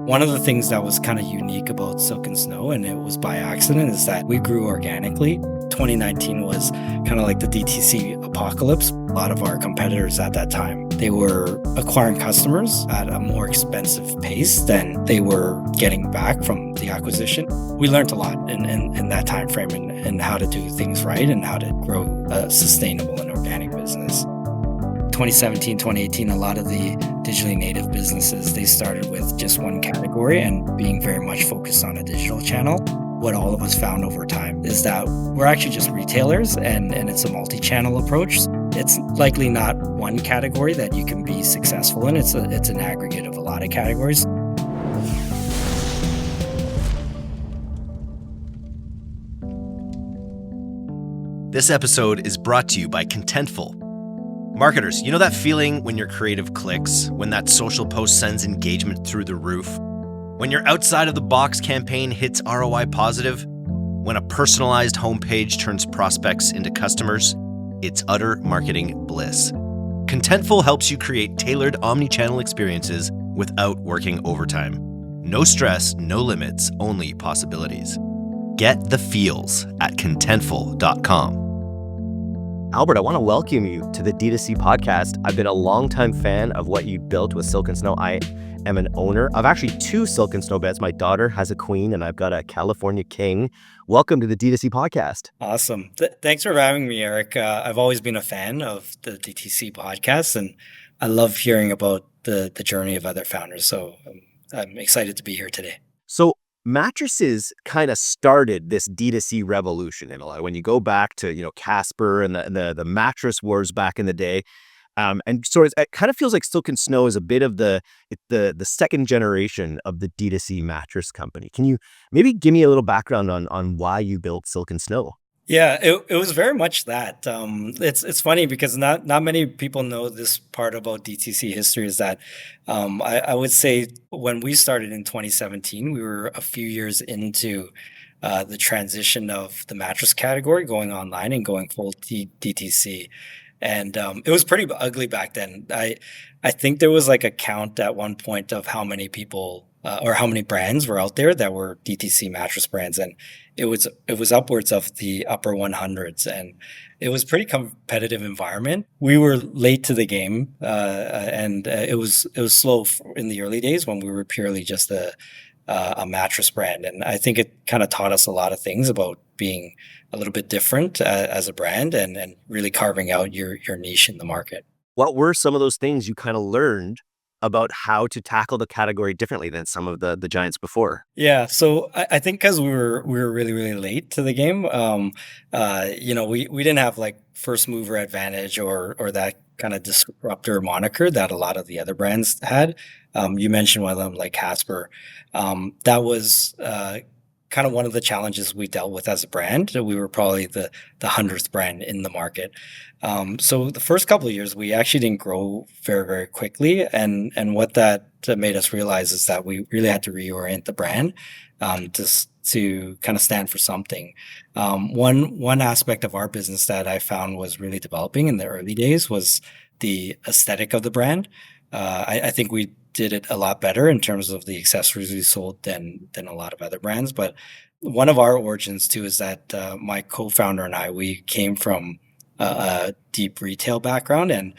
One of the things that was kind of unique about Silk and Snow, and it was by accident, is that we grew organically. 2019 was kind of like the DTC apocalypse. A lot of our competitors at that time, they were acquiring customers at a more expensive pace than they were getting back from the acquisition. We learned a lot in that time frame and how to do things right and how to grow a sustainable and organic business. 2017, 2018, a lot of the digitally native businesses, they started with just one category and being very much focused on a digital channel. What all of us found over time is that we're actually just retailers and it's a multi-channel approach. It's likely not one category that you can be successful in. It's an aggregate of a lot of categories. This episode is brought to you by Contentful. Marketers, you know that feeling when your creative clicks, when that social post sends engagement through the roof, when your outside of the box campaign hits ROI positive, when a personalized homepage turns prospects into customers? It's utter marketing bliss. Contentful helps you create tailored omni-channel experiences without working overtime. No stress, no limits, only possibilities. Get the feels at contentful.com. Albert, I want to welcome you to the D2C podcast. I've been a longtime fan of what you built with Silk and Snow. I am an owner of actually 2 Silk and Snow beds. My daughter has a queen and I've got a California king. Welcome to the D2C podcast. Awesome. Thanks for having me, Eric. I've always been a fan of the DTC podcast and I love hearing about the journey of other founders. So I'm excited to be here today. So mattresses kind of started this D2C revolution in a lot. When you go back to, Casper and the mattress wars back in the day. And so it kind of feels like Silk and Snow is a bit of the second generation of the D2C mattress company. Can you maybe give me a little background on why you built Silk and Snow? Yeah, it was very much that. It's funny because not many people know this part about DTC history is that I would say when we started in 2017, we were a few years into the transition of the mattress category going online and going full DTC. And it was pretty ugly back then. I think there was like a count at one point of how many people or how many brands were out there that were DTC mattress brands, and it was upwards of the upper 100s, and it was pretty competitive environment. We were late to the game, and it was slow in the early days when we were purely just a mattress brand, and I think it kind of taught us a lot of things about being a little bit different as a brand and really carving out your niche in the market. What were some of those things you kind of learned about how to tackle the category differently than some of the giants before? Yeah, so I think because we were really really late to the game, we didn't have like first mover advantage or that kind of disruptor moniker that a lot of the other brands had. You mentioned one of them like Casper. That was kind of one of the challenges we dealt with as a brand. We were probably the 100th brand in the market. So the first couple of years, we actually didn't grow very, very quickly. And what that made us realize is that we really had to reorient the brand to kind of stand for something. One aspect of our business that I found was really developing in the early days was the aesthetic of the brand. I think we did it a lot better in terms of the accessories we sold than a lot of other brands. But one of our origins too is that my co-founder and I, we came from a deep retail background and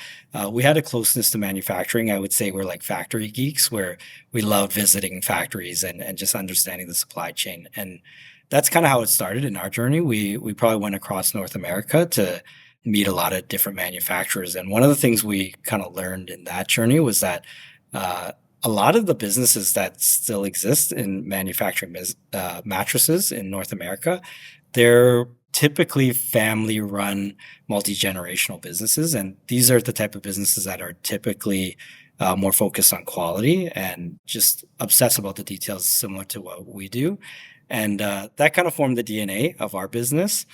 we had a closeness to manufacturing. I would say we're like factory geeks where we love visiting factories and just understanding the supply chain. And that's kind of how it started in our journey. We probably went across North America to meet a lot of different manufacturers. And one of the things we kind of learned in that journey was that a lot of the businesses that still exist in manufacturing mattresses in North America, they're typically family-run, multi-generational businesses. And these are the type of businesses that are typically more focused on quality and just obsessed about the details similar to what we do. And that kind of formed the DNA of our business.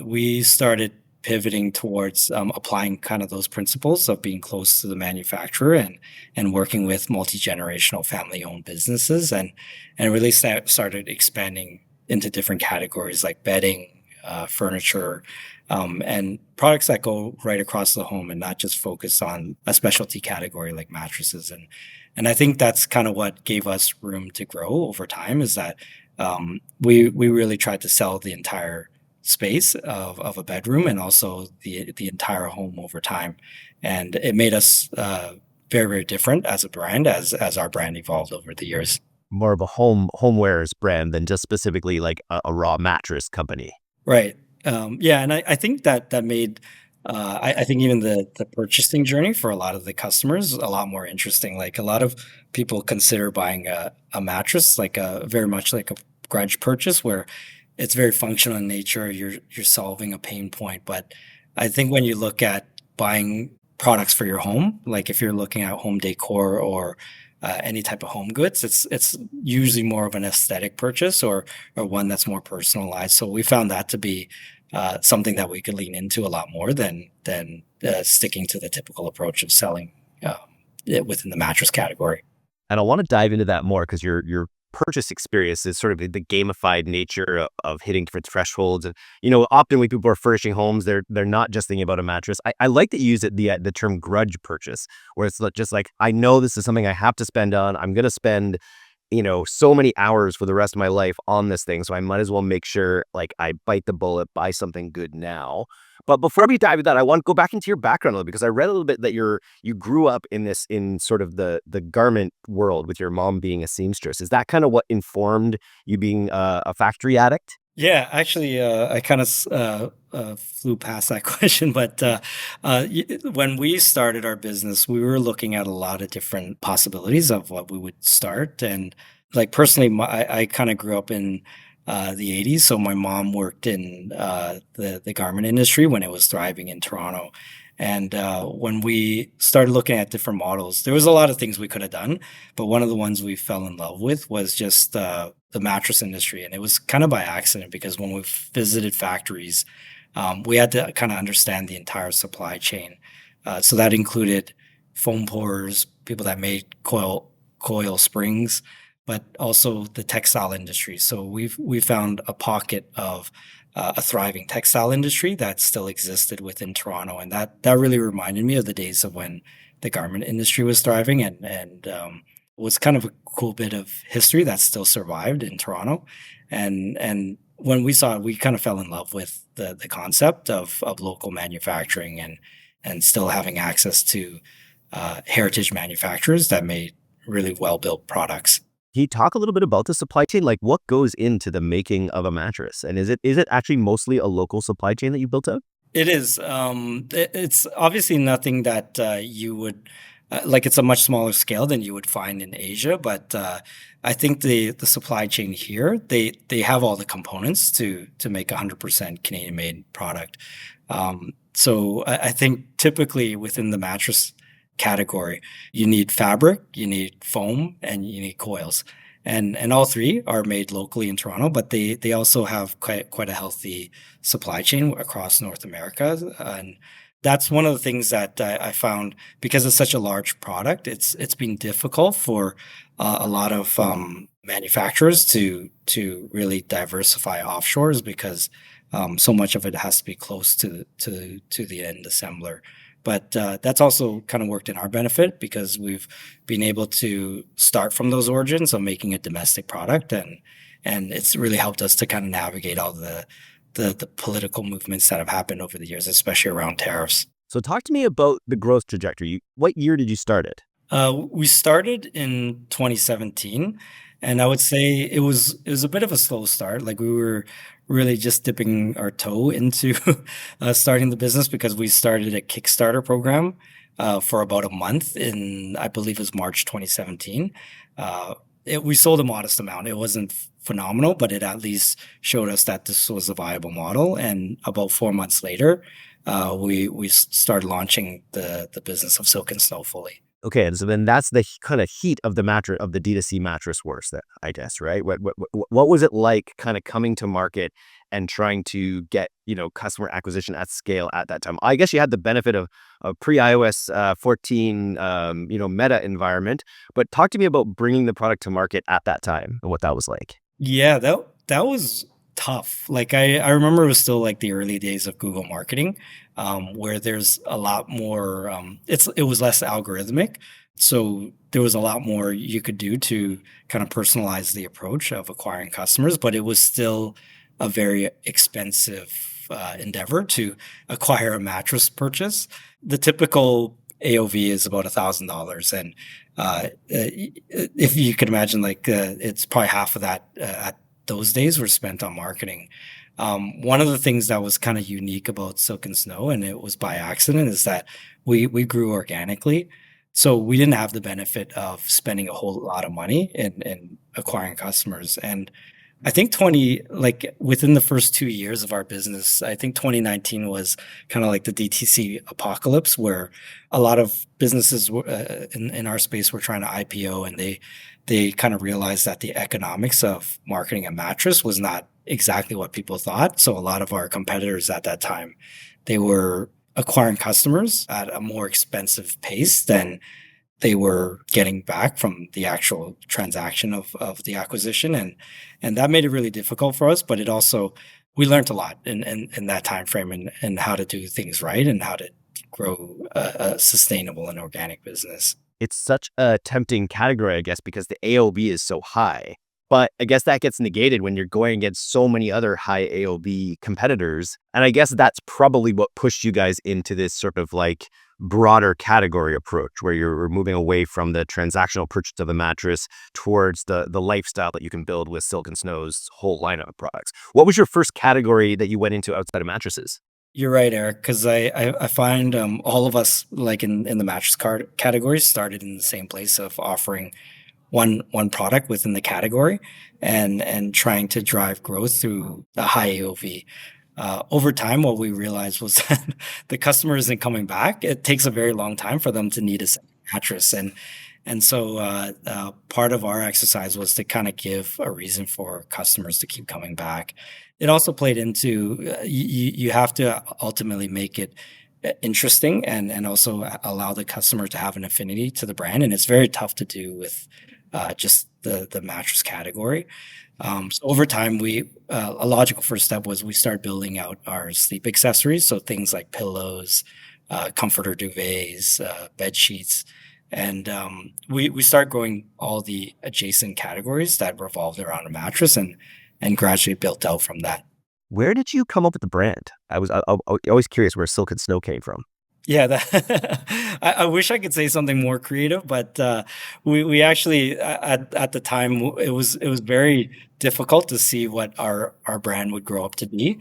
We started pivoting towards applying kind of those principles of being close to the manufacturer and working with multi-generational family-owned businesses and really started expanding into different categories like bedding, furniture, and products that go right across the home and not just focus on a specialty category like mattresses. And I think that's kind of what gave us room to grow over time is that we really tried to sell the entire space of a bedroom and also the entire home over time. And it made us very, very different as a brand as our brand evolved over the years. More of a homewares brand than just specifically like a raw mattress company. Right. Yeah, and I think that made I think even the purchasing journey for a lot of the customers a lot more interesting. Like a lot of people consider buying a mattress like a very much like a grudge purchase where it's very functional in nature. You're solving a pain point. But I think when you look at buying products for your home, like if you're looking at home decor or any type of home goods, it's usually more of an aesthetic purchase or one that's more personalized. So we found that to be something that we could lean into a lot more than sticking to the typical approach of selling it within the mattress category. And I want to dive into that more because your purchase experience is sort of the gamified nature of hitting different thresholds. And often when people are furnishing homes, they're not just thinking about a mattress. I like that you use the term grudge purchase, where it's just like I know this is something I have to spend on. I'm going to spend so many hours for the rest of my life on this thing. So I might as well make sure like I bite the bullet, buy something good now. But before we dive into that, I want to go back into your background a little because I read a little bit that you grew up in sort of the garment world with your mom being a seamstress. Is that kind of what informed you being a factory addict? Yeah, actually, I kind of flew past that question, but when we started our business, we were looking at a lot of different possibilities of what we would start. And like personally, I kind of grew up in the '80s, so my mom worked in the garment industry when it was thriving in Toronto. And when we started looking at different models, there was a lot of things we could have done, but one of the ones we fell in love with was just the mattress industry. And it was kind of by accident because when we visited factories, we had to kind of understand the entire supply chain. So that included foam pourers, people that made coil springs, but also the textile industry. So we found a pocket of a thriving textile industry that still existed within Toronto, and that really reminded me of the days of when the garment industry was thriving, and was kind of a cool bit of history that still survived in Toronto. And when we saw it, we kind of fell in love with the concept of local manufacturing and still having access to heritage manufacturers that made really well built products. Can you talk a little bit about the supply chain? Like what goes into the making of a mattress? And is it actually mostly a local supply chain that you built out? It is. It's obviously nothing that you would like. It's a much smaller scale than you would find in Asia, but I think the supply chain here they have all the components to make 100% Canadian made product. So I think typically within the mattress category, you need fabric, you need foam, and you need coils. And all three are made locally in Toronto, but they also have quite a healthy supply chain across North America. And that's one of the things that I found because it's such a large product. It's been difficult for a lot of manufacturers to really diversify offshores because so much of it has to be close to the end assembler. But that's also kind of worked in our benefit because we've been able to start from those origins of making a domestic product, and it's really helped us to kind of navigate all the political movements that have happened over the years, especially around tariffs. So talk to me about the growth trajectory. What year did you start it? We started in 2017, and I would say it was a bit of a slow start. Like we were really just dipping our toe into starting the business because we started a Kickstarter program for about a month in I believe it was March 2017. We sold a modest amount. It wasn't phenomenal, but it at least showed us that this was a viable model. And about 4 months later, we started launching the business of Silk and Snow fully. Okay, and so then that's the kind of heat of the mattress of the D2C mattress wars that I guess, right? What was it like kind of coming to market and trying to get, customer acquisition at scale at that time? I guess you had the benefit of a pre-iOS 14, meta environment, but talk to me about bringing the product to market at that time and what that was like. Yeah, that was tough. Like I remember it was still like the early days of Google marketing, where there's a lot more. It was less algorithmic, So there was a lot more you could do to kind of personalize the approach of acquiring customers, but it was still a very expensive endeavor to acquire a mattress purchase. The typical AOV is about $1,000, and if you could imagine, like it's probably half of that at those days were spent on marketing. One of the things that was kind of unique about Silk and Snow, and it was by accident, is that we grew organically. So we didn't have the benefit of spending a whole lot of money in acquiring customers. And I think 20, like within the first 2 years of our business, I think 2019 was kind of like the DTC apocalypse where a lot of businesses in our space were trying to IPO, and they kind of realized that the economics of marketing a mattress was not exactly what people thought. So a lot of our competitors at that time, they were acquiring customers at a more expensive pace than they were getting back from the actual transaction of the acquisition. And that made it really difficult for us, but it also, we learned a lot in that time frame, and how to do things right and how to grow a sustainable and organic business. It's such a tempting category, I guess, because the AOV is so high. But I guess that gets negated when you're going against so many other high AOV competitors. And I guess that's probably what pushed you guys into this sort of like broader category approach where you're moving away from the transactional purchase of a mattress towards the lifestyle that you can build with Silk and Snow's whole lineup of products. What was your first category that you went into outside of mattresses? You're right, Eric, because I find all of us, like in the mattress card category, started in the same place of offering one product within the category, and trying to drive growth through the high AOV. Over time, what we realized was that the customer isn't coming back. It takes a very long time for them to need a second mattress, and so part of our exercise was to kind of give a reason for customers to keep coming back. It also played into you have to ultimately make it interesting, and also allow the customer to have an affinity to the brand, and it's very tough to do with just the mattress category. So over time, we a logical first step was we started building out our sleep accessories, so things like pillows, comforter duvets, bed sheets, and we start growing all the adjacent categories that revolved around a mattress, and gradually built out from that. Where did you come up with the brand? I was always curious where Silk and Snow came from. Yeah, that I wish I could say something more creative, but we actually at the time it was very difficult to see what our brand would grow up to be.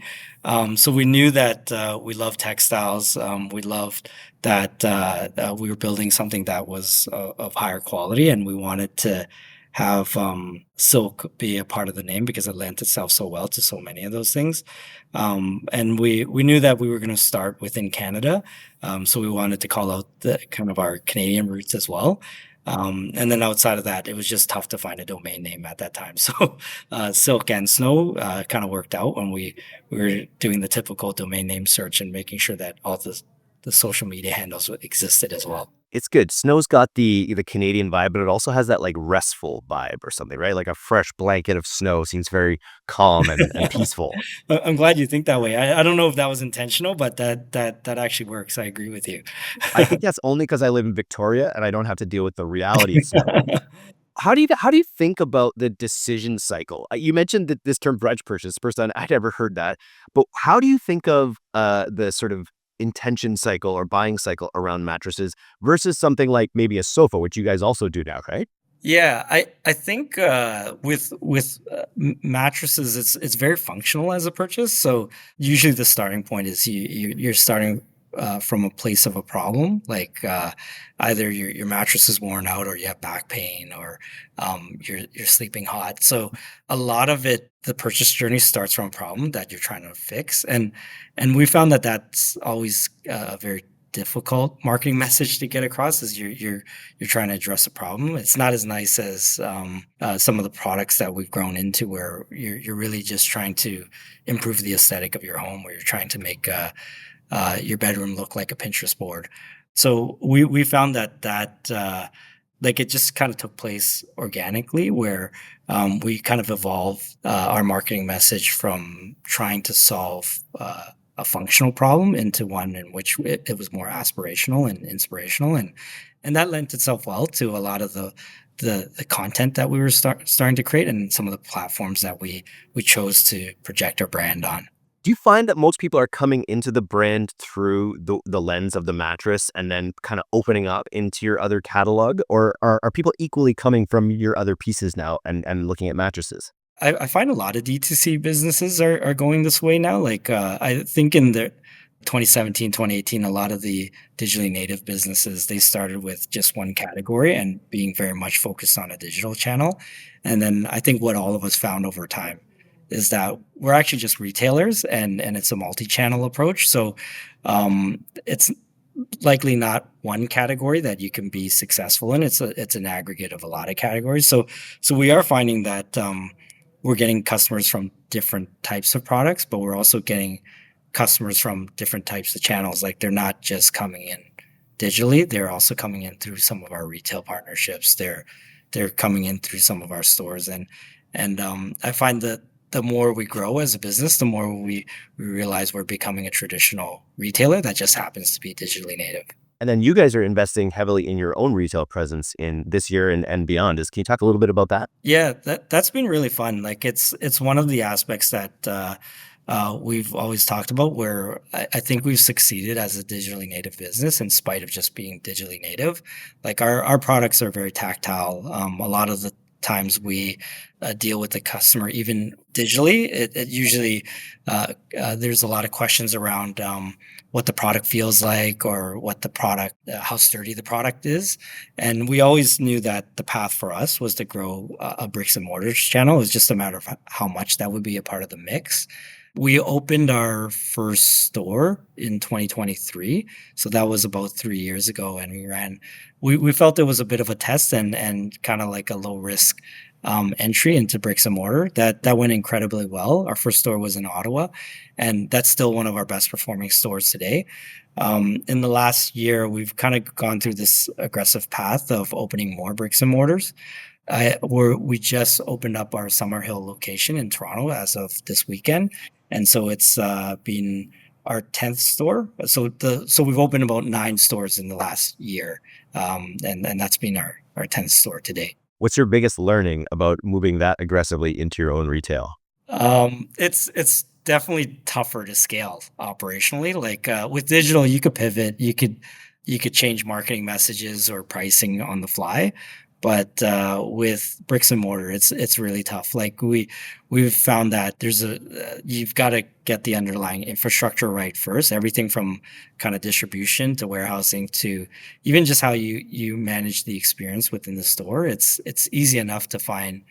So we knew that we loved textiles. We loved that we were building something that was of higher quality, and we wanted to have silk be a part of the name because it lent itself so well to so many of those things. And we knew that we were going to start within Canada, so we wanted to call out the kind of our Canadian roots as well. And then outside of that, it was just tough to find a domain name at that time. So Silk and Snow kind of worked out when we were doing the typical domain name search and making sure that all the social media handles existed as well. It's good. Snow's got the Canadian vibe, but it also has that like restful vibe or something, right? Like a fresh blanket of snow seems very calm and peaceful. I'm glad you think that way. I don't know if that was intentional, but that actually works. I agree with you. I think that's only because I live in Victoria and I don't have to deal with the reality of snow. How do you think about the decision cycle? You mentioned that this term bridge purchase. First time I'd ever heard that, but how do you think of the sort of intention cycle or buying cycle around mattresses versus something like maybe a sofa, which you guys also do now, right? Yeah, I think mattresses, it's very functional as a purchase. So usually the starting point is you're starting from a place of a problem, like either your mattress is worn out, or you have back pain, or you're sleeping hot. So a lot of it, the purchase journey starts from a problem that you're trying to fix, and we found that that's always a very difficult marketing message to get across, is you're trying to address a problem. It's not as nice as some of the products that we've grown into, where you're really just trying to improve the aesthetic of your home, where you're trying to make your bedroom look like a Pinterest board. So we found that like it just kind of took place organically, where we kind of evolved our marketing message from trying to solve a functional problem into one in which it was more aspirational and inspirational, And that lent itself well to a lot of the content that we were starting to create and some of the platforms that we chose to project our brand on. Do you find that most people are coming into the brand through the lens of the mattress and then kind of opening up into your other catalog? Or are people equally coming from your other pieces now and looking at mattresses? I find a lot of D2C businesses are going this way now. Like, I think in the 2017, 2018, a lot of the digitally native businesses, they started with just one category and being very much focused on a digital channel. And then I think what all of us found over time is that we're actually just retailers and it's a multi-channel approach. So it's likely not one category that you can be successful in. It's an aggregate of a lot of categories. So we are finding that we're getting customers from different types of products, but we're also getting customers from different types of channels. Like they're not just coming in digitally; they're also coming in through some of our retail partnerships. They're coming in through some of our stores, and I find that the more we grow as a business, the more we realize we're becoming a traditional retailer that just happens to be digitally native. And then you guys are investing heavily in your own retail presence in this year and beyond. Can you talk a little bit about that? Yeah, that's been really fun. Like it's one of the aspects that we've always talked about where I think we've succeeded as a digitally native business in spite of just being digitally native. Like our products are very tactile. A lot of the times we deal with the customer even digitally. It usually there's a lot of questions around what the product feels like or what the product, how sturdy the product is. And we always knew that the path for us was to grow a bricks and mortars channel. It was just a matter of how much that would be a part of the mix. We opened our first store in 2023. So that was about 3 years ago. And we felt it was a bit of a test and kind of like a low risk entry into bricks and mortar. That went incredibly well. Our first store was in Ottawa, and that's still one of our best performing stores today. In the last year, we've kind of gone through this aggressive path of opening more bricks and mortars. We just opened up our Summerhill location in Toronto as of this weekend, and so it's been our 10th store. So we've opened about 9 stores in the last year, and that's been our 10th store today. What's your biggest learning about moving that aggressively into your own retail? It's definitely tougher to scale operationally. Like with digital, you could pivot, you could change marketing messages or pricing on the fly. But with bricks and mortar, it's really tough. Like we've found that you've got to get the underlying infrastructure right first. Everything from kind of distribution to warehousing to even just how you manage the experience within the store. It's easy enough to find.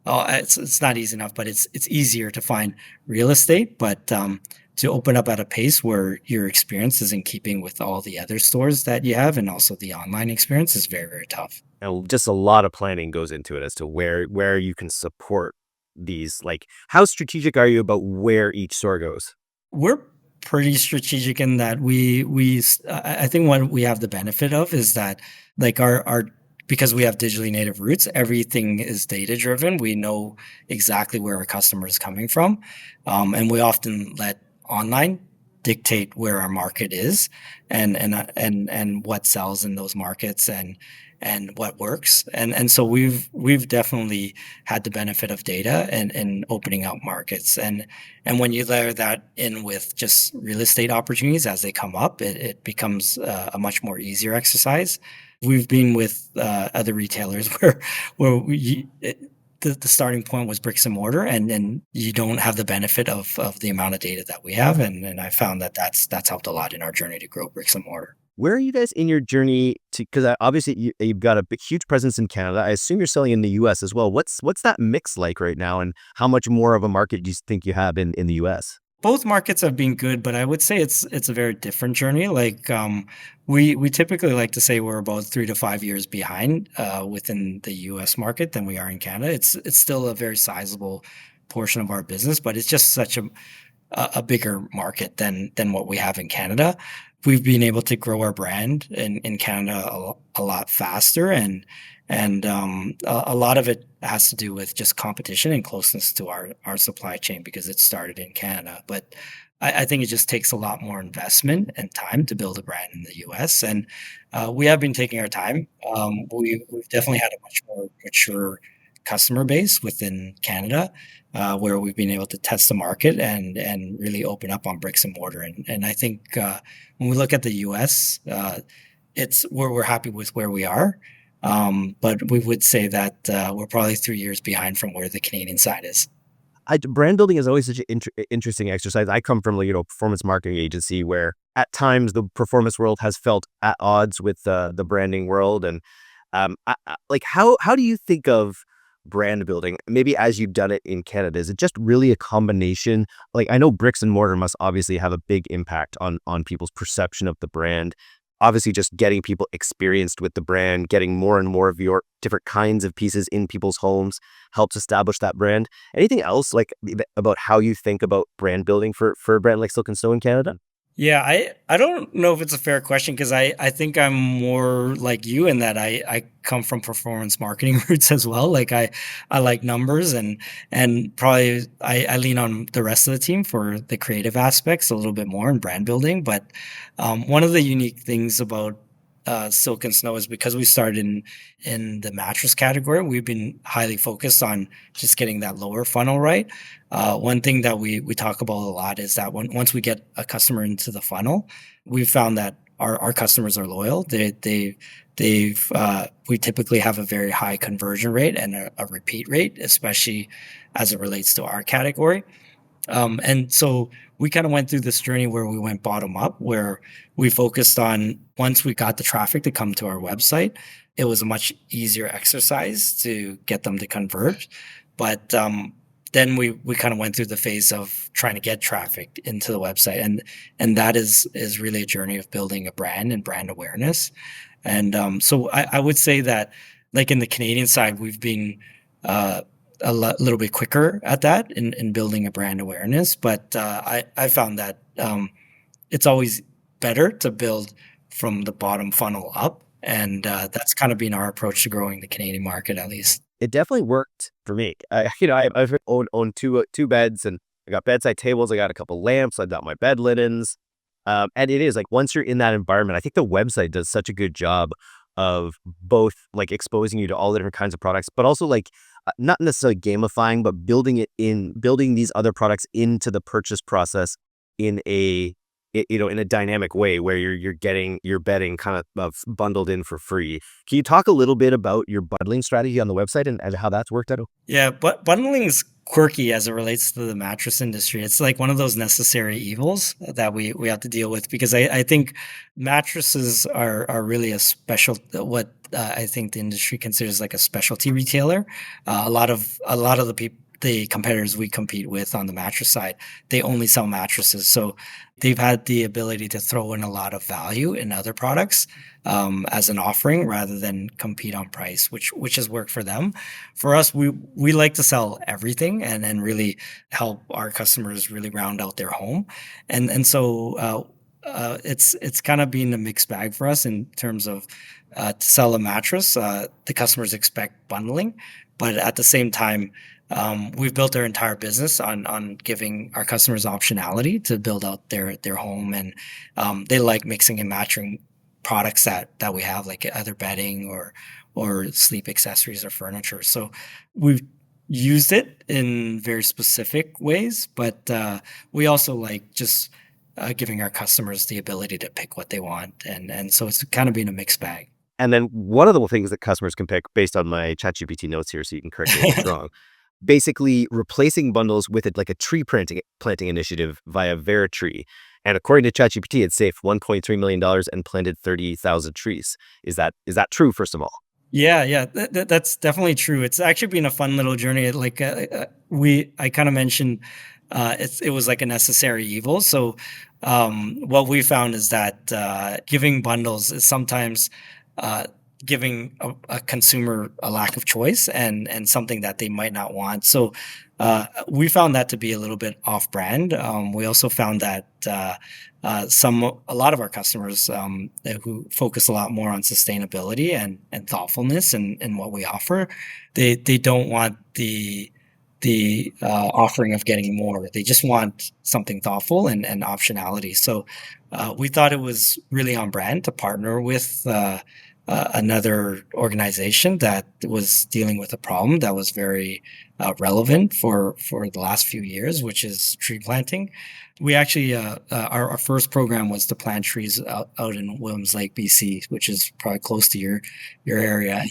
Oh, it's not easy enough, but it's easier to find real estate. But to open up at a pace where your experience is in keeping with all the other stores that you have, and also the online experience is very, very tough. And just a lot of planning goes into it as to where you can support these. Like, how strategic are you about where each store goes? We're pretty strategic in that I think what we have the benefit of is that like our because we have digitally native roots, everything is data driven. We know exactly where our customer is coming from, and we often let online dictate where our market is and what sells in those markets and what works. And so we've definitely had the benefit of data and opening up markets. And when you layer that in with just real estate opportunities as they come up, it becomes a much more easier exercise. We've been with other retailers the starting point was bricks and mortar, and then you don't have the benefit of the amount of data that we have. And I found that that's helped a lot in our journey to grow bricks and mortar. Where are you guys in your journey to? Because obviously you've got a huge presence in Canada. I assume you're selling in the U.S. as well. What's that mix like right now, and how much more of a market do you think you have in the U.S.? Both markets have been good, but I would say it's a very different journey. Like we typically like to say we're about 3 to 5 years behind within the U.S. market than we are in Canada. It's still a very sizable portion of our business, but it's just such a bigger market than what we have in Canada. We've been able to grow our brand in Canada a lot faster, and a lot of it has to do with just competition and closeness to our supply chain because it started in Canada. But I think it just takes a lot more investment and time to build a brand in the US, and we have been taking our time. We've definitely had a much more mature customer base within Canada, where we've been able to test the market and really open up on bricks and mortar. And I think when we look at the US, it's we're happy with where we are, but we would say that we're probably 3 years behind from where the Canadian side is. Brand building is always such an interesting exercise. I come from, like, performance marketing agency where at times the performance world has felt at odds with the branding world. And like, how do you think of brand building? Maybe as you've done it in Canada, is it just really a combination? Like, I know bricks and mortar must obviously have a big impact on people's perception of the brand. Obviously, just getting people experienced with the brand, getting more and more of your different kinds of pieces in people's homes helps establish that brand. Anything else, like, about how you think about brand building for a brand like Silk and Snow in Canada? Yeah, I don't know if it's a fair question because I think I'm more like you in that I come from performance marketing roots as well. Like I like numbers and probably I lean on the rest of the team for the creative aspects a little bit more in brand building. But one of the unique things about Silk and Snow is because we started in the mattress category, we've been highly focused on just getting that lower funnel right. One thing that we talk about a lot is that once we get a customer into the funnel, we've found that our customers are loyal. We typically have a very high conversion rate and a repeat rate, especially as it relates to our category. And so we kind of went through this journey where we went bottom up, where we focused on once we got the traffic to come to our website, it was a much easier exercise to get them to convert. But then we kind of went through the phase of trying to get traffic into the website, and that is really a journey of building a brand and brand awareness. And so I would say that, like in the Canadian side, we've been uh, little bit quicker at that in building a brand awareness. But I found that it's always better to build from the bottom funnel up, and that's kind of been our approach to growing the Canadian market, at least. It definitely worked for me. I've owned two beds, and I got bedside tables. I got a couple lamps. I got my bed linens. And it is like, once you're in that environment, I think the website does such a good job of both, like, exposing you to all the different kinds of products, but also, like, not necessarily gamifying, but building these other products into the purchase process in in a dynamic way where you're getting your bedding kind of bundled in for free. Can you talk a little bit about your bundling strategy on the website and how that's worked out? Yeah, but bundling is quirky as it relates to the mattress industry. It's like one of those necessary evils that we have to deal with because I think mattresses are really a special what I think the industry considers like a specialty retailer. A lot of the competitors we compete with on the mattress side, they only sell mattresses. So they've had the ability to throw in a lot of value in other products as an offering rather than compete on price, which has worked for them. For us, we like to sell everything and really help our customers really round out their home, and so. It's kind of been a mixed bag for us in terms of to sell a mattress. The customers expect bundling, but at the same time, we've built our entire business on giving our customers optionality to build out their home, and they like mixing and matching products that we have, like either bedding or sleep accessories or furniture. So we've used it in very specific ways, but we also like just giving our customers the ability to pick what they want, and so it's kind of been a mixed bag. And then one of the things that customers can pick, based on my ChatGPT notes here, so you can correct me if it's wrong, basically replacing bundles with it, like a planting initiative via Veritree. And according to ChatGPT, it saved $1.3 million and planted 30,000 trees. Is that true, first of all? Yeah, yeah, that's definitely true. It's actually been a fun little journey. Like I kind of mentioned, it was like a necessary evil. So what we found is that giving bundles is sometimes uh, giving a consumer a lack of choice and something that they might not want. So we found that to be a little bit off brand. We also found that a lot of our customers who focus a lot more on sustainability and thoughtfulness and what we offer, they don't want offering of getting more. They just want something thoughtful and optionality. So we thought it was really on brand to partner with another organization that was dealing with a problem that was very relevant for the last few years, which is tree planting. We actually our first program was to plant trees out in Williams Lake, BC, which is probably close to your area,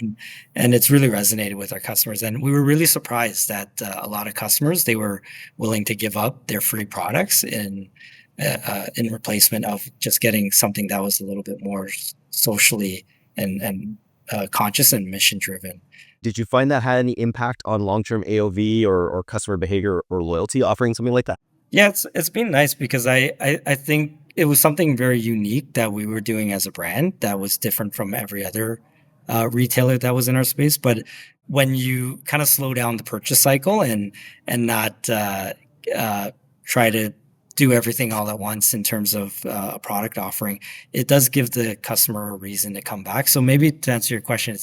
and it's really resonated with our customers. And we were really surprised that a lot of customers, they were willing to give up their free products in replacement of just getting something that was a little bit more socially and conscious and mission driven. Did you find that had any impact on long-term AOV or customer behavior or loyalty offering something like that? Yeah, it's been nice because I think it was something very unique that we were doing as a brand that was different from every other retailer that was in our space. But when you kind of slow down the purchase cycle and not try to do everything all at once in terms of a product offering, it does give the customer a reason to come back. So maybe to answer your question,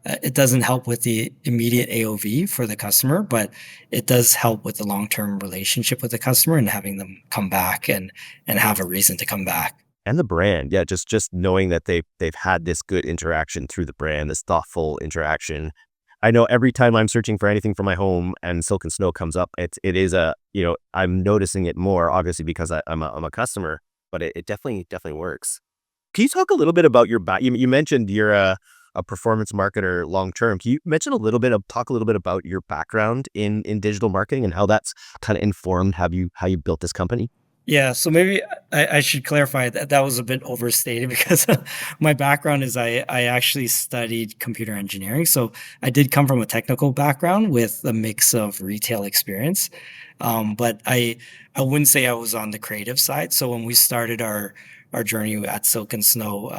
it doesn't help with the immediate AOV for the customer, but it does help with the long-term relationship with the customer and having them come back and have a reason to come back. And the brand, yeah, just knowing that they've had this good interaction through the brand, this thoughtful interaction. I know every time I'm searching for anything for my home and Silk and Snow comes up, it is I'm noticing it more obviously because I'm a customer, but it definitely works. Can you talk a little bit about your you mentioned you're a performance marketer long term. Can you talk a little bit about your background in digital marketing and how that's kind of informed how you built this company? Yeah, so maybe I should clarify that that was a bit overstated because my background is I actually studied computer engineering. So I did come from a technical background with a mix of retail experience. But I wouldn't say I was on the creative side. So when we started our journey at Silk and Snow,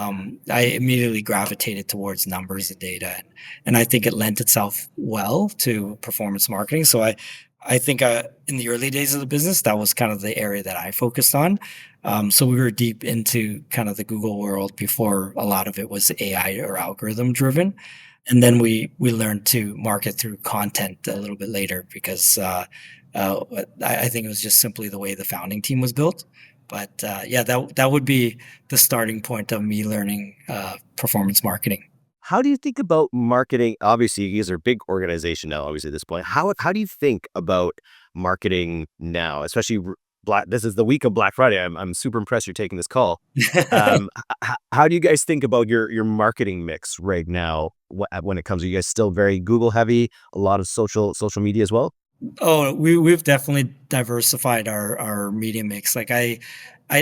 I immediately gravitated towards numbers and data. And I think it lent itself well to performance marketing. So I think in the early days of the business, that was kind of the area that I focused on. So we were deep into kind of the Google world before a lot of it was AI or algorithm driven. And then we learned to market through content a little bit later because I think it was just simply the way the founding team was built. But yeah, that would be the starting point of me learning performance marketing. How do you think about marketing? Obviously, you guys are a big organization now, obviously, at this point. How do you think about marketing now, especially this is the week of Black Friday. I'm super impressed you're taking this call. How do you guys think about your marketing mix right now when it comes? Are you guys still very Google heavy, a lot of social media as well? Oh, we've definitely diversified our media mix. Like I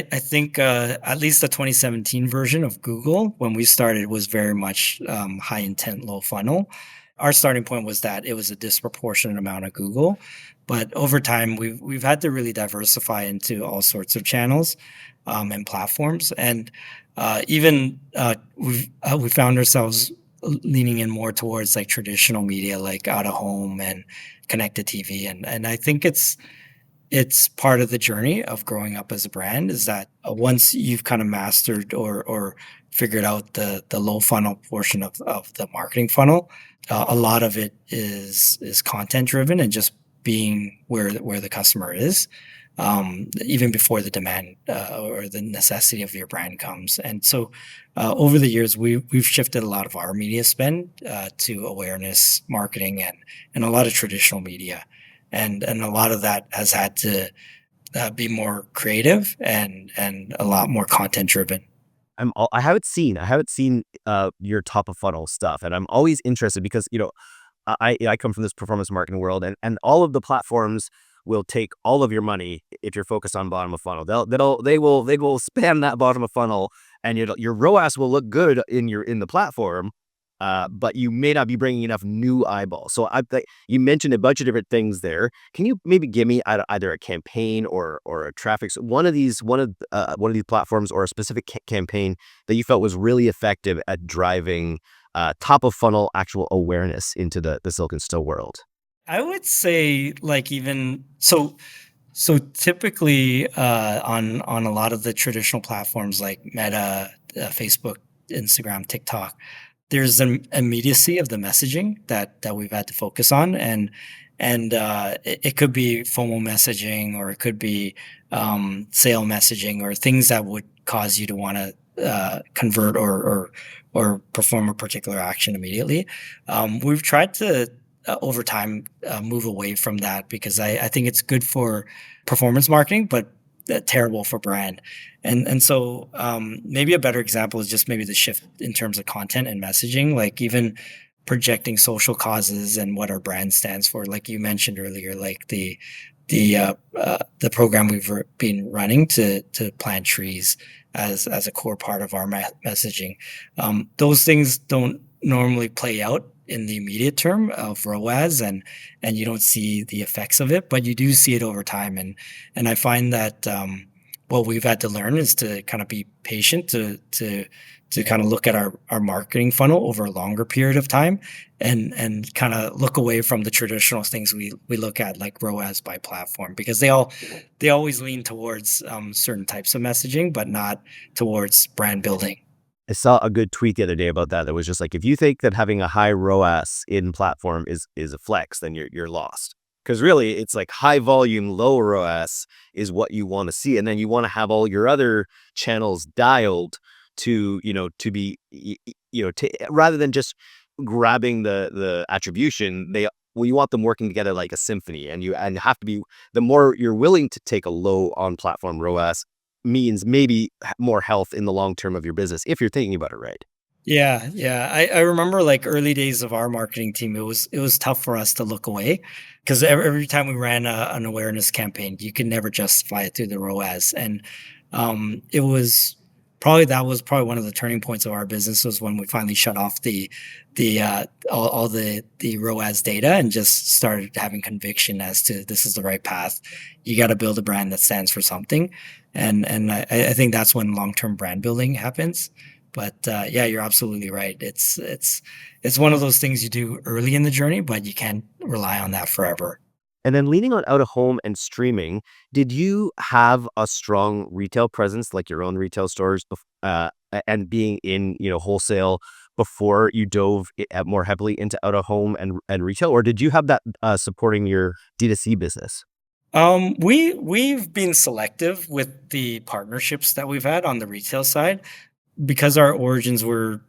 think at least the 2017 version of Google when we started was very much high intent, low funnel. Our starting point was that it was a disproportionate amount of Google, but over time we've had to really diversify into all sorts of channels and platforms, and even we found ourselves leaning in more towards like traditional media, like out of home and connected TV, and I think it's part of the journey of growing up as a brand is that once you've kind of mastered or figured out the low funnel portion of the marketing funnel, a lot of it is content driven and just being where the customer is, even before the demand or the necessity of your brand comes. And so over the years, we've shifted a lot of our media spend to awareness marketing and a lot of traditional media. And a lot of that has had to be more creative and a lot more content driven. I haven't seen your top of funnel stuff, and I'm always interested because I come from this performance marketing world, and all of the platforms will take all of your money if you're focused on bottom of funnel. They will spam that bottom of funnel, and your ROAS will look good in the platform, but you may not be bringing enough new eyeballs. So you mentioned a bunch of different things there. Can you maybe give me either a campaign or a traffic, so one of these platforms or a specific campaign that you felt was really effective at driving top of funnel actual awareness into the Silk and Snow world? I would say like even so typically on a lot of the traditional platforms like Meta, Facebook, Instagram, TikTok, there's an immediacy of the messaging that we've had to focus on, and it could be FOMO messaging, or it could be sale messaging, or things that would cause you to want to convert or perform a particular action immediately. We've tried to over time move away from that, because I think it's good for performance marketing, but terrible for brand. And so maybe a better example is just maybe the shift in terms of content and messaging, like even projecting social causes and what our brand stands for. Like you mentioned earlier, like the program been running to plant trees as a core part of our messaging. Those things don't normally play out in the immediate term of ROAS, and you don't see the effects of it, but you do see it over time. And I find that what we've had to learn is to kind of be patient, to kind of look at our marketing funnel over a longer period of time, and kind of look away from the traditional things we look at, like ROAS by platform, because they always lean towards certain types of messaging, but not towards brand building. I saw a good tweet the other day about that. That was just like, if you think that having a high ROAS in platform is a flex, then you're lost. Because really, it's like high volume, low ROAS is what you want to see, and then you want to have all your other channels dialed to to be rather than just grabbing the attribution. You want them working together like a symphony, and you have to be, the more you're willing to take a low on platform ROAS means maybe more health in the long term of your business if you're thinking about it right. Yeah, yeah. I remember like early days of our marketing team, it was tough for us to look away, because every time we ran an awareness campaign, you could never justify it through the ROAS. And it was that was probably one of the turning points of our business, was when we finally shut off all the ROAS data and just started having conviction as to this is the right path. You got to build a brand that stands for something, and I think that's when long term brand building happens. But yeah, you're absolutely right. It's one of those things you do early in the journey, but you can't rely on that forever. And then leaning on out of home and streaming, did you have a strong retail presence, like your own retail stores, and being in wholesale before you dove more heavily into out of home and retail, or did you have that supporting your D2C business? We've been selective with the partnerships that we've had on the retail side, because our origins were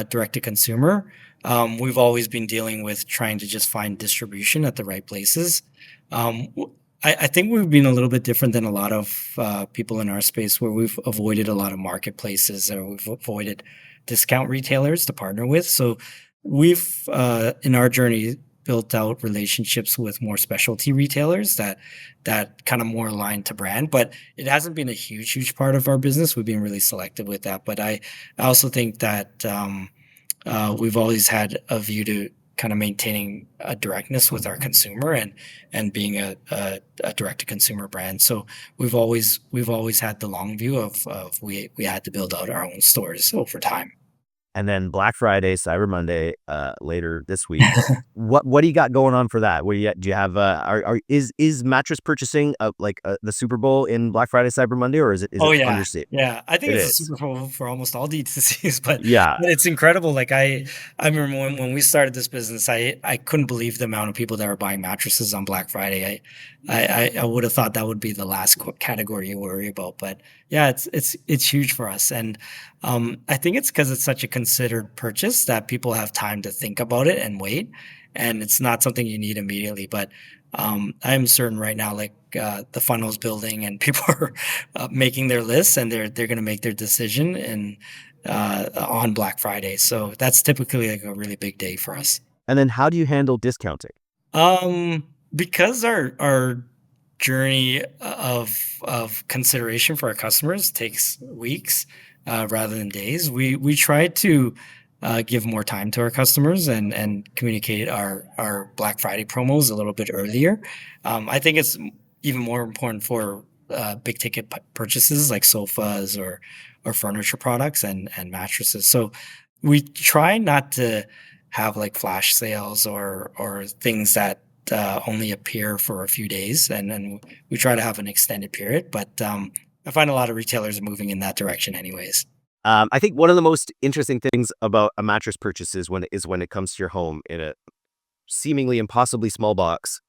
direct to consumer. We've always been dealing with trying to just find distribution at the right places. I think we've been a little bit different than a lot of people in our space, where we've avoided a lot of marketplaces, or we've avoided discount retailers to partner with. So we've, in our journey, built out relationships with more specialty retailers that kind of more aligned to brand, but it hasn't been a huge part of our business. We've been really selective with that. But I also think that we've always had a view to kind of maintaining a directness with our consumer, and being a direct to consumer brand. So we've always had the long view of we had to build out our own stores over time. And then Black Friday, Cyber Monday, later this week. What do you got going on for that? Do you have is mattress purchasing like the Super Bowl in Black Friday, Cyber Monday, or is Oh it yeah, understated? yeah. I think It it's a is. Super Bowl for almost all D2Cs, Yeah. but it's incredible. Like I remember when we started this business, I couldn't believe the amount of people that were buying mattresses on Black Friday. I would have thought that would be the last category you worry about, but yeah, it's huge for us, and I think it's because it's such a considered purchase that people have time to think about it and wait, and it's not something you need immediately. But I'm certain right now, like the funnel's building, and people are making their lists, and they're going to make their decision on Black Friday. So that's typically like a really big day for us. And then how do you handle discounting? Because our journey of consideration for our customers takes weeks rather than days, we try to give more time to our customers, and communicate our Black Friday promos a little bit earlier. I think it's even more important for big ticket purchases like sofas or furniture products and mattresses. So we try not to have like flash sales or things that only appear for a few days, and then we try to have an extended period. But I find a lot of retailers are moving in that direction, anyways. I think one of the most interesting things about a mattress purchase is when it comes to your home in a seemingly impossibly small box.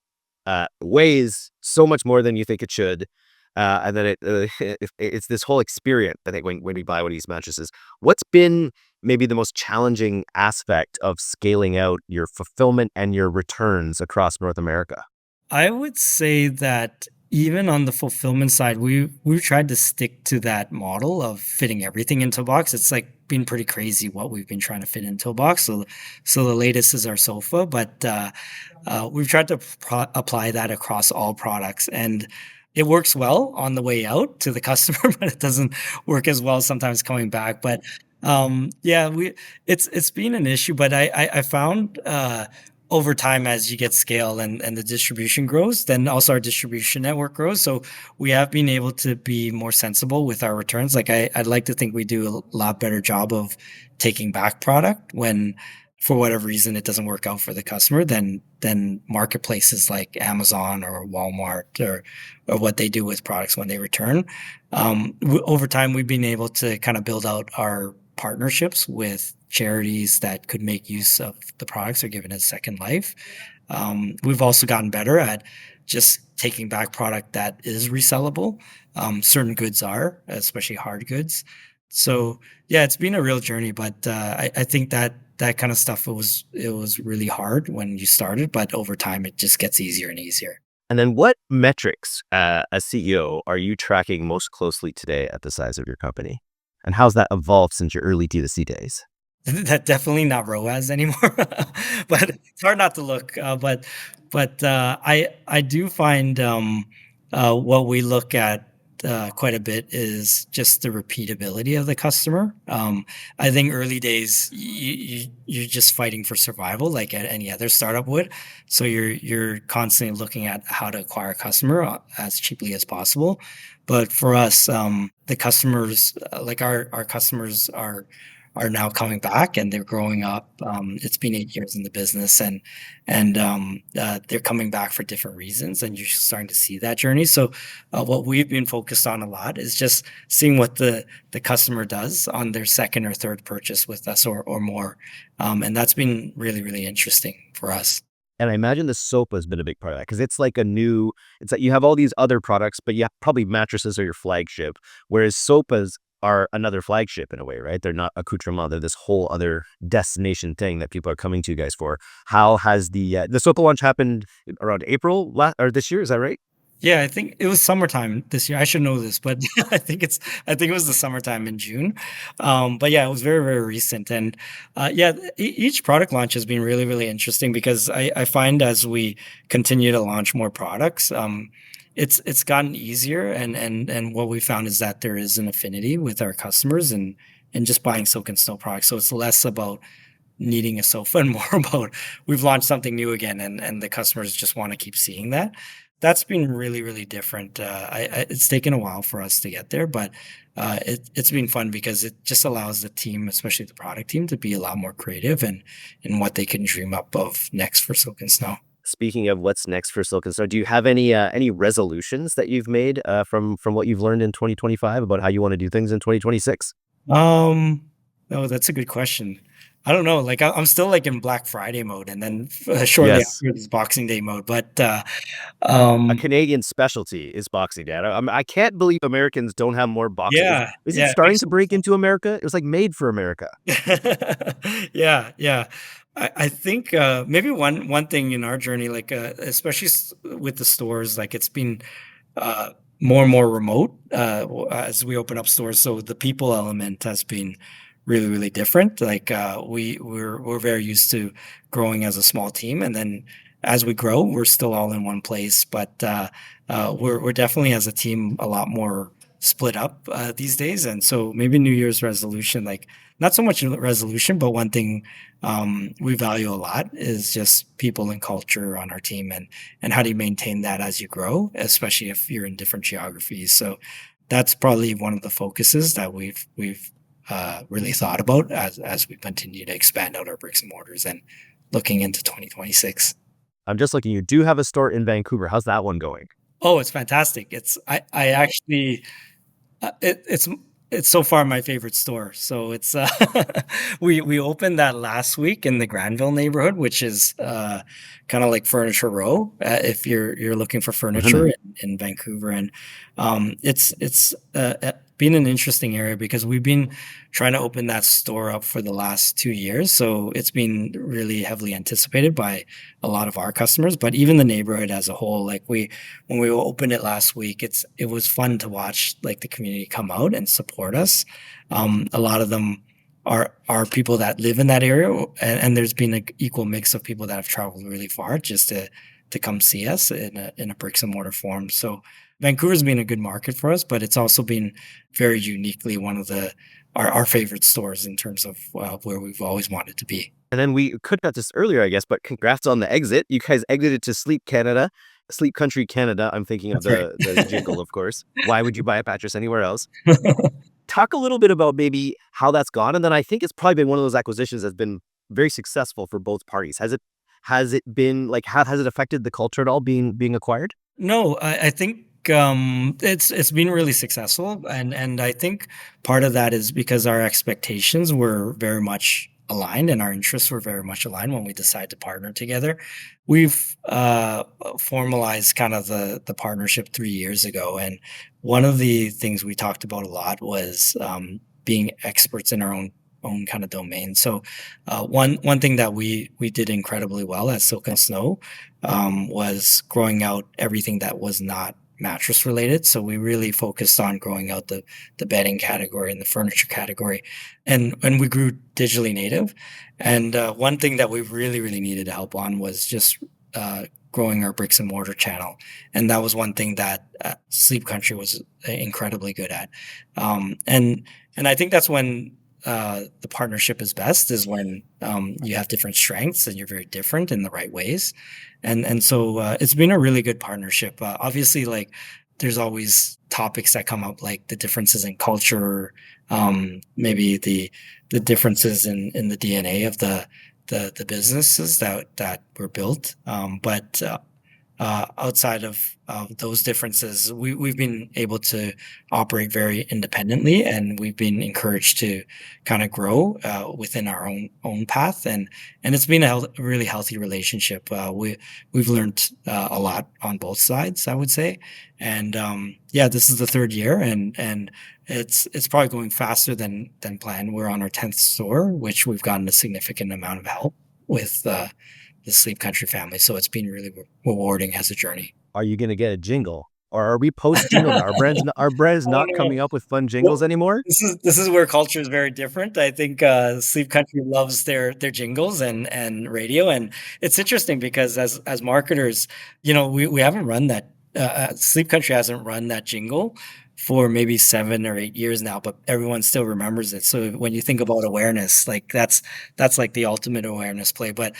weighs so much more than you think it should. And then it's this whole experience, I think, when we buy one of these mattresses. What's been maybe the most challenging aspect of scaling out your fulfillment and your returns across North America? I would say that even on the fulfillment side, we've tried to stick to that model of fitting everything into a box. It's like been pretty crazy what we've been trying to fit into a box. So the latest is our sofa, but we've tried to apply that across all products, and it works well on the way out to the customer, but it doesn't work as well sometimes coming back. But yeah, we it's been an issue, but I found over time as you get scale and the distribution grows, then also our distribution network grows. So we have been able to be more sensible with our returns. Like I'd like to think we do a lot better job of taking back product when for whatever reason it doesn't work out for the customer than marketplaces like Amazon or Walmart or what they do with products when they return. Over time, we've been able to kind of build out our partnerships with charities that could make use of the products or give it a second life. We've also gotten better at just taking back product that is resellable. Certain goods are, especially hard goods. So yeah, it's been a real journey, but I think that that kind of stuff it was really hard when you started, but over time it just gets easier and easier. And then what metrics, as CEO, are you tracking most closely today at the size of your company? And how's that evolved since your early D2C days? That definitely not ROAS anymore, but it's hard not to look. But I do find what we look at quite a bit is just the repeatability of the customer. I think early days you're just fighting for survival, like any other startup would. So you're constantly looking at how to acquire a customer as cheaply as possible. But for us, the customers, like our customers are now coming back and they're growing up. It's been 8 years in the business, and they're coming back for different reasons, and you're starting to see that journey. So, what we've been focused on a lot is just seeing what the customer does on their second or third purchase with us or more, and that's been really interesting for us. And I imagine the sofa has been a big part of that because it's like you have all these other products, but you have probably mattresses are your flagship, whereas sofas are another flagship in a way, right? They're not accoutrement. They're this whole other destination thing that people are coming to you guys for. How has the sofa launch happened around April or this year? Is that right? Yeah, I think it was summertime this year. I should know this, but I think it was the summertime in June. But yeah, it was very recent, and yeah, each product launch has been really interesting because I find as we continue to launch more products, it's gotten easier, and what we found is that there is an affinity with our customers and just buying Silk and Snow products. So it's less about needing a sofa and more about we've launched something new again, and the customers just want to keep seeing that. That's been really different. It's taken a while for us to get there, but it's been fun because it just allows the team, especially the product team, to be a lot more creative and in what they can dream up of next for Silk and Snow. Speaking of what's next for Silk and Snow, do you have any resolutions that you've made from what you've learned in 2025 about how you want to do things in 2026? Um, oh, that's a good question. I don't know. Like I'm still like in Black Friday mode, and then shortly Yes. after this Boxing Day mode. But A um, Canadian specialty is Boxing Day. I can't believe Americans don't have more boxing. Is it yeah, it starting makes to so much break into America? It was like made for America. Yeah. I think maybe one thing in our journey, like especially with the stores, like it's been uh, more and more remote as we open up stores. So the people element has been really different. Like we're very used to growing as a small team, and then as we grow, we're still all in one place. But we're definitely as a team a lot more split up these days. And so maybe New Year's resolution, like not so much a resolution, but one thing we value a lot is just people and culture on our team, and how do you maintain that as you grow, especially if you're in different geographies. So that's probably one of the focuses that we've really thought about as we continue to expand out our bricks and mortars and looking into 2026. I'm just looking. You do have a store in Vancouver. How's that one going? Oh, it's fantastic. I actually, it's it's so far my favorite store. So it's we opened that last week in the Granville neighborhood, which is kind of like Furniture Row. If you're looking for furniture Mhm. in Vancouver, and it's been an interesting area because we've been trying to open that store up for the last 2 years. So it's been really heavily anticipated by a lot of our customers, but even the neighborhood as a whole. Like we when we opened it last week, it was fun to watch like the community come out and support us. A lot of them are people that live in that area, and there's been an equal mix of people that have traveled really far just to come see us in a bricks and mortar form. So Vancouver's been a good market for us, but it's also been very uniquely one of our favorite stores in terms of where we've always wanted to be. And then we could got this earlier, I guess, but congrats on the exit. You guys exited to Sleep Country Canada. I'm thinking of That's right. the jingle, of course. Why would you buy a mattress anywhere else? Talk a little bit about maybe how that's gone, and then I think it's probably been one of those acquisitions that's been very successful for both parties. Has it been like how has it affected the culture at all being acquired? No, I think it's been really successful, and I think part of that is because our expectations were very much aligned and our interests were very much aligned when we decided to partner together. We've formalized kind of the partnership 3 years ago, and one of the things we talked about a lot was being experts in our own kind of domain. So one thing that we did incredibly well at Silk and Snow was growing out everything that was not mattress related. So we really focused on growing out the bedding category and the furniture category, and we grew digitally native. And one thing that we really needed help on was just growing our bricks and mortar channel, and that was one thing that Sleep Country was incredibly good at. And I think that's when the partnership is best is when you have different strengths and you're very different in the right ways, and so it's been a really good partnership. Obviously, like there's always topics that come up, like the differences in culture, maybe the differences in the DNA of the businesses that were built, but outside of those differences, we've been able to operate very independently, and we've been encouraged to kind of grow within our own path, and it's been a really healthy relationship. We've learned a lot on both sides, I would say, and yeah, this is the third year, and it's probably going faster than planned. We're on our 10th store, which we've gotten a significant amount of help with. The Sleep Country family. So it's been really rewarding as a journey. Are you gonna get a jingle? Or are we post jingle now? Our brand's Oh not no. coming up with fun jingles Well, anymore? this is where culture is very different. I think Sleep Country loves their jingles and radio, and it's interesting because as marketers, we haven't run that. Sleep Country hasn't run that jingle for maybe 7 or 8 years now, but everyone still remembers it. So when you think about awareness, like that's like the ultimate awareness play. But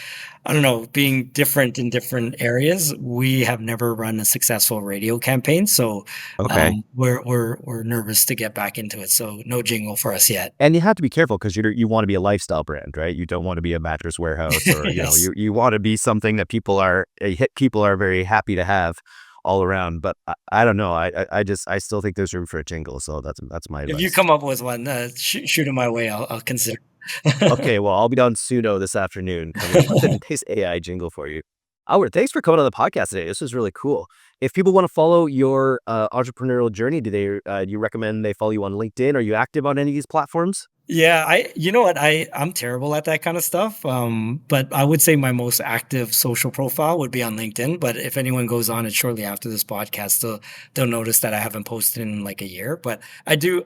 I don't know, being different in different areas, we have never run a successful radio campaign. So Okay. we're nervous to get back into it, so no jingle for us yet. And you have to be careful because you want to be a lifestyle brand, right? You don't want to be a mattress warehouse or, Yes. you want to be something that people are very happy to have all around. But I don't know. I still think there's room for a jingle. So that's my If you advice. come up with one, shoot it my way, I'll consider. Okay, well, I'll be down Suno this afternoon coming up with a nice AI jingle for you. Albert, thanks for coming on the podcast today. This was really cool. If people want to follow your entrepreneurial journey, do you recommend they follow you on LinkedIn? Are you active on any of these platforms? Yeah, you know what? I'm terrible at that kind of stuff. But I would say my most active social profile would be on LinkedIn. But if anyone goes on it shortly after this podcast, they'll notice that I haven't posted in like a year. But I do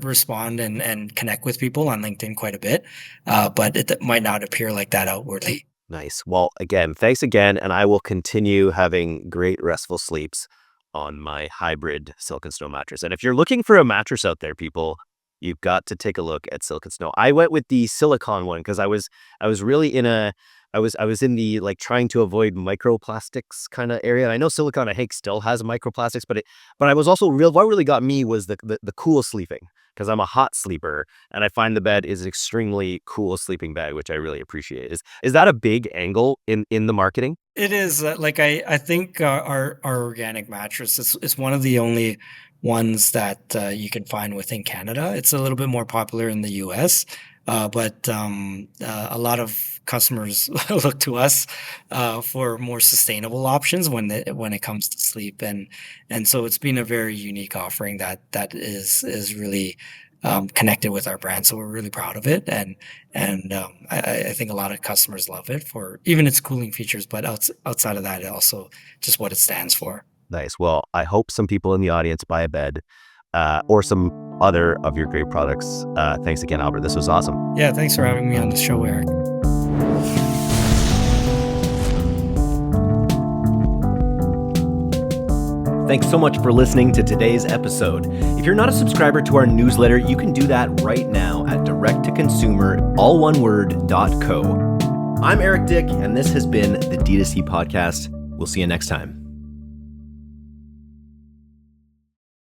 respond and connect with people on LinkedIn quite a bit. But it might not appear like that outwardly. Nice. Well, again, thanks again, and I will continue having great restful sleeps on my hybrid Silk and Snow mattress. And if you're looking for a mattress out there, people, you've got to take a look at Silk and Snow. I went with the silicone one because I was really in a I was in the like trying to avoid microplastics kind of area. And I know silicone I think still has microplastics, but I was also what really got me was the cool sleeping because I'm a hot sleeper and I find the bed is an extremely cool sleeping bag, which I really appreciate. Is that a big angle in the marketing? It is like I think our organic mattress is one of the only ones that you can find within Canada. It's a little bit more popular in the US, but a lot of customers look to us for more sustainable options when it comes to sleep, and so it's been a very unique offering that is really connected with our brand. So we're really proud of it, and I think a lot of customers love it for even its cooling features, but outside of that, it also just what it stands for. Nice. Well, I hope some people in the audience buy a bed or some other of your great products. Thanks again, Albert. This was awesome. Yeah, thanks for having me on the show, Eric. Thanks so much for listening to today's episode. If you're not a subscriber to our newsletter, you can do that right now at directtoconsumer.co. I'm Eric Dick, and this has been the D2C Podcast. We'll see you next time.